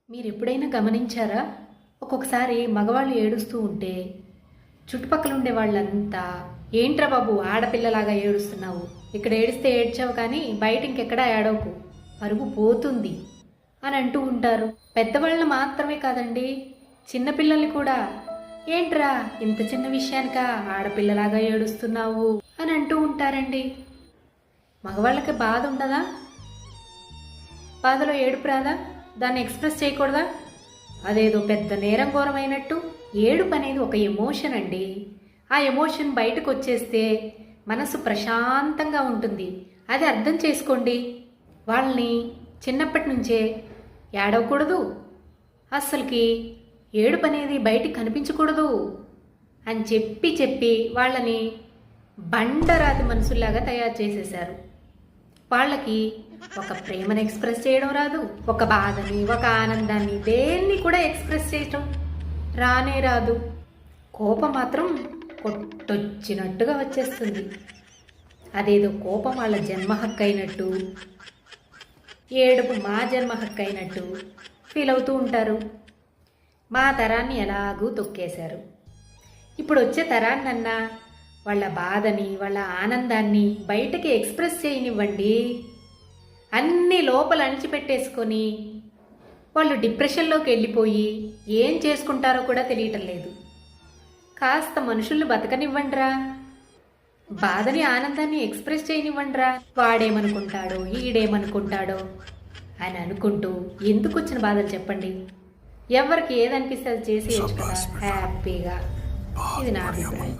మీరు ఎప్పుడైనా గమనించారా? ఒక్కొక్కసారి మగవాళ్ళు ఏడుస్తూ ఉంటే చుట్టుపక్కల ఉండే వాళ్ళంతా ఏంట్రా బాబు ఆడపిల్లలాగా ఏడుస్తున్నావు, ఇక్కడ ఏడిస్తే ఏడ్చావు కానీ బయట ఇంకెక్కడా ఏడవకు, పరుగు పోతుంది అని అంటూ ఉంటారు. పెద్దవాళ్ళని మాత్రమే కాదండి, చిన్నపిల్లల్ని కూడా ఏంట్రా ఇంత చిన్న విషయానికా ఆడపిల్లలాగా ఏడుస్తున్నావు అని అంటూ ఉంటారండి. మగవాళ్ళకి బాధ ఉండదా? బాధలో ఏడుపు రాదా? దాన్ని ఎక్స్ప్రెస్ చేయకూడదా? అదేదో పెద్ద నేరం ఘోరమైనట్టు. ఏడుపు అనేది ఒక ఎమోషన్ అండి. ఆ ఎమోషన్ బయటకు వచ్చేస్తే మనసు ప్రశాంతంగా ఉంటుంది. అది అర్థం చేసుకోండి. వాళ్ళని చిన్నప్పటి నుంచే ఏడవకూడదు, అస్సలకి ఏడుపు అనేది బయటికి కనిపించకూడదు అని చెప్పి చెప్పి వాళ్ళని బండరాతి మనుషుల్లాగా తయారు చేసేశారు. వాళ్ళకి ఒక ప్రేమను ఎక్స్ప్రెస్ చేయడం రాదు, ఒక బాధని, ఒక ఆనందాన్ని, దేన్ని కూడా ఎక్స్ప్రెస్ చేయటం రానే రాదు. కోపం మాత్రం కొట్టొచ్చినట్టుగా వచ్చేస్తుంది. అదేదో కోపం వాళ్ళ జన్మ హక్కు అయినట్టు, ఏడుపు మా జన్మ హక్కు అయినట్టు ఫీల్ అవుతూ ఉంటారు. మా తరాన్ని ఎలాగూ తొక్కేశారు. ఇప్పుడు వచ్చే తరాన్నన్నా వాళ్ళ బాధని, వాళ్ళ ఆనందాన్ని బయటకి ఎక్స్ప్రెస్ చేయనివ్వండి. అన్నీ లోపల అణిచిపెట్టేసుకొని వాళ్ళు డిప్రెషన్లోకి వెళ్ళిపోయి ఏం చేసుకుంటారో కూడా తెలియటం లేదు. కాస్త మనుషుల్ని బతకనివ్వండిరా, బాధని ఆనందాన్ని ఎక్స్ప్రెస్ చేయనివ్వండిరా. వాడేమనుకుంటాడో ఈడేమనుకుంటాడో అని అనుకుంటూ ఎందుకు వచ్చిన బాధలు చెప్పండి. ఎవరికి ఏదనిపిస్తే అది చేసేయచ్చు కదా హ్యాపీగా. ఇది నా అభిప్రాయం.